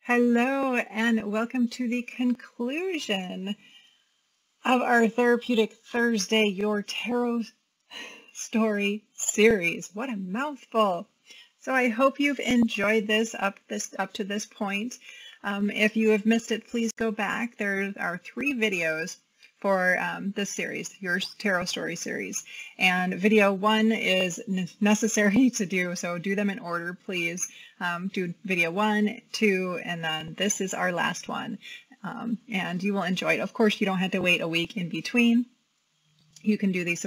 Hello, and welcome to the conclusion of our Therapeutic Thursday, Your Tarot Story series. What a mouthful. So I hope you've enjoyed this up to this point. If you have missed it, please go back. There are 3 videos for this series, Your Tarot Story series. And video 1 is necessary to do, so do them in order, please. Do video 1, 2, and then this is our last one. And you will enjoy it. Of course, you don't have to wait a week in between. You can do these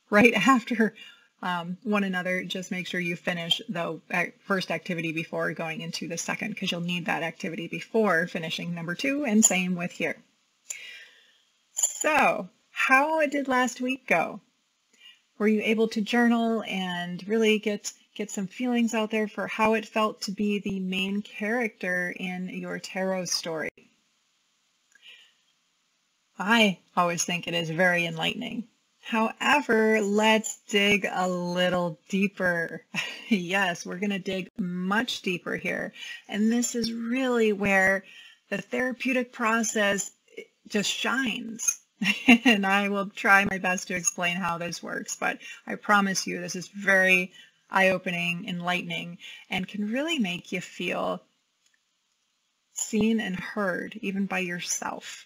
right after one another. Just make sure you finish the first activity before going into the second, because you'll need that activity before finishing number 2, and same with here. So, how did last week go? Were you able to journal and really get some feelings out there for how it felt to be the main character in your tarot story? I always think it is very enlightening. However, let's dig a little deeper. Yes, we're going to dig much deeper here. And this is really where the therapeutic process just shines. And I will try my best to explain how this works, but I promise you this is very eye-opening, enlightening, and can really make you feel seen and heard even by yourself,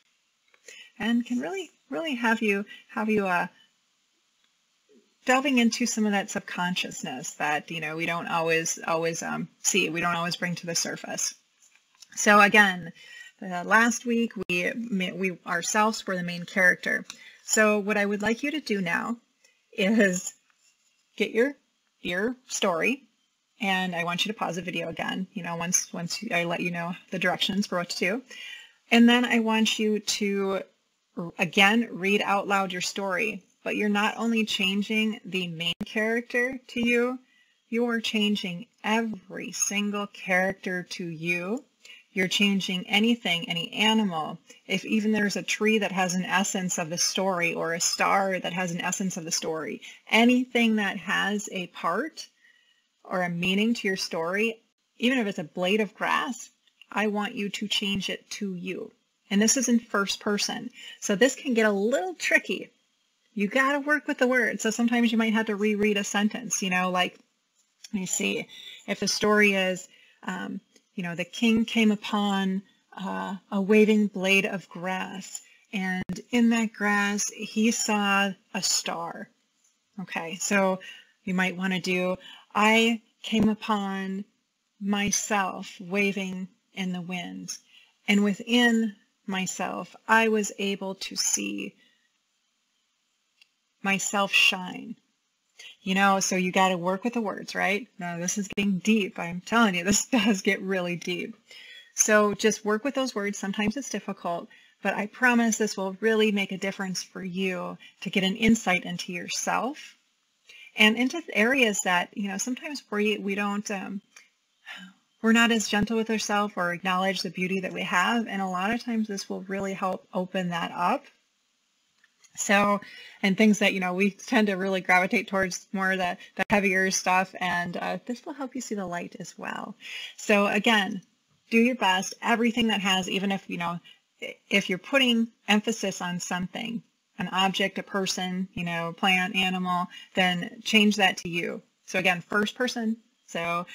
and can really have you delving into some of that subconsciousness that we don't always see, we don't always bring to the surface. So again, last week we ourselves were the main character. So what I would like you to do now is get your story, and I want you to pause the video again, once I let you know the directions for what to do. And then I want you to again read out loud your story, but you're not only changing the main character to you, you're changing every single character to you. You're changing anything, any animal. If even there's a tree that has an essence of the story, or a star that has an essence of the story, anything that has a part or a meaning to your story, even if it's a blade of grass, I want you to change it to you. And this is in first person. So this can get a little tricky. You got to work with the words. So sometimes you might have to reread a sentence, like, let me see, if the story is, the king came upon a waving blade of grass, and in that grass he saw a star. Okay, so you might want to do, I came upon myself waving in the wind, and within myself I was able to see myself shine. So you got to work with the words, right? Now this is getting deep. I'm telling you, this does get really deep. So just work with those words. Sometimes it's difficult, but I promise this will really make a difference for you to get an insight into yourself and into areas that, sometimes we don't, we're not as gentle with ourselves or acknowledge the beauty that we have. And a lot of times this will really help open that up. So, and things that, we tend to really gravitate towards more the heavier stuff, and this will help you see the light as well. So again, do your best. Everything that has, even if you're putting emphasis on something, an object, a person, plant, animal, then change that to you. So again, first person. So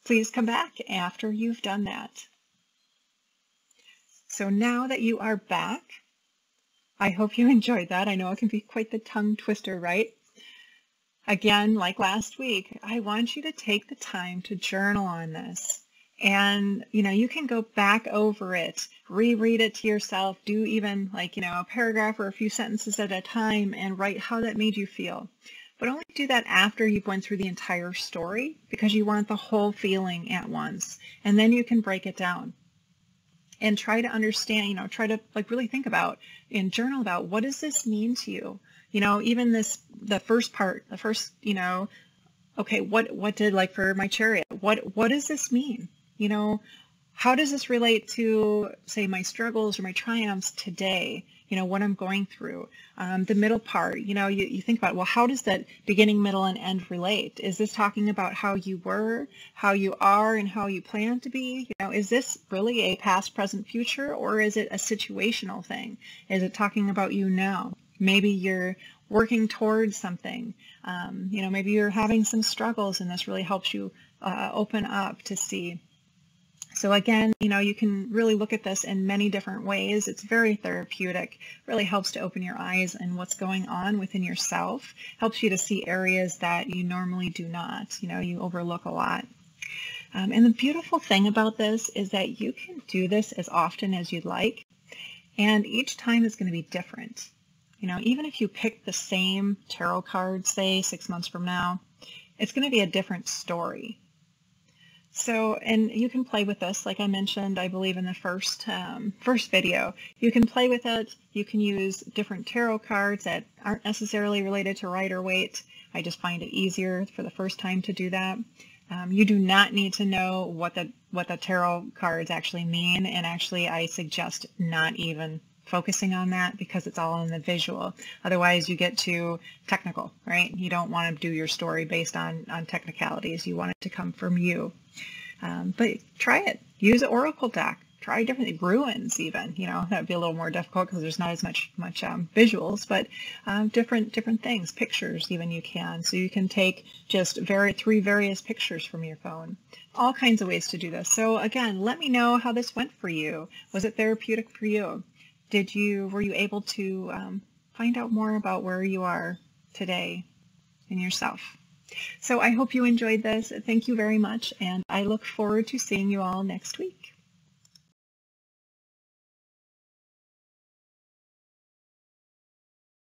please come back after you've done that. So now that you are back, I hope you enjoyed that. I know it can be quite the tongue twister, right? Again, like last week, I want you to take the time to journal on this. And, you can go back over it, reread it to yourself, do even a paragraph or a few sentences at a time and write how that made you feel. But only do that after you've went through the entire story, because you want the whole feeling at once. And then you can break it down. And try to understand, try to really think about and journal about, what does this mean to you? Even the first part, okay, what did, for my chariot, what does this mean? How does this relate to, say, my struggles or my triumphs today? what I'm going through. The middle part, you think about, well, how does that beginning, middle, and end relate? Is this talking about how you were, how you are, and how you plan to be? Is this really a past, present, future, or is it a situational thing? Is it talking about you now? Maybe you're working towards something. Maybe you're having some struggles, and this really helps you open up to see. So again, you can really look at this in many different ways. It's very therapeutic, really helps to open your eyes and what's going on within yourself, helps you to see areas that you normally do not, you overlook a lot. And the beautiful thing about this is that you can do this as often as you'd like, and each time is going to be different. Even if you pick the same tarot card, say 6 months from now, it's going to be a different story. So, and you can play with this, like I mentioned, I believe in the first video. You can play with it. You can use different tarot cards that aren't necessarily related to Rider-Waite. I just find it easier for the first time to do that. You do not need to know what the tarot cards actually mean, and actually I suggest not even focusing on that because it's all in the visual. Otherwise you get too technical, right? You don't want to do your story based on technicalities. You want it to come from you. But try it. Use an oracle deck. Try different ruins even. That would be a little more difficult because there's not as much visuals, but different things, pictures even you can. So you can take just 3 various pictures from your phone. All kinds of ways to do this. So again, let me know how this went for you. Was it therapeutic for you? Were you able to find out more about where you are today in yourself? So I hope you enjoyed this. Thank you very much, and I look forward to seeing you all next week.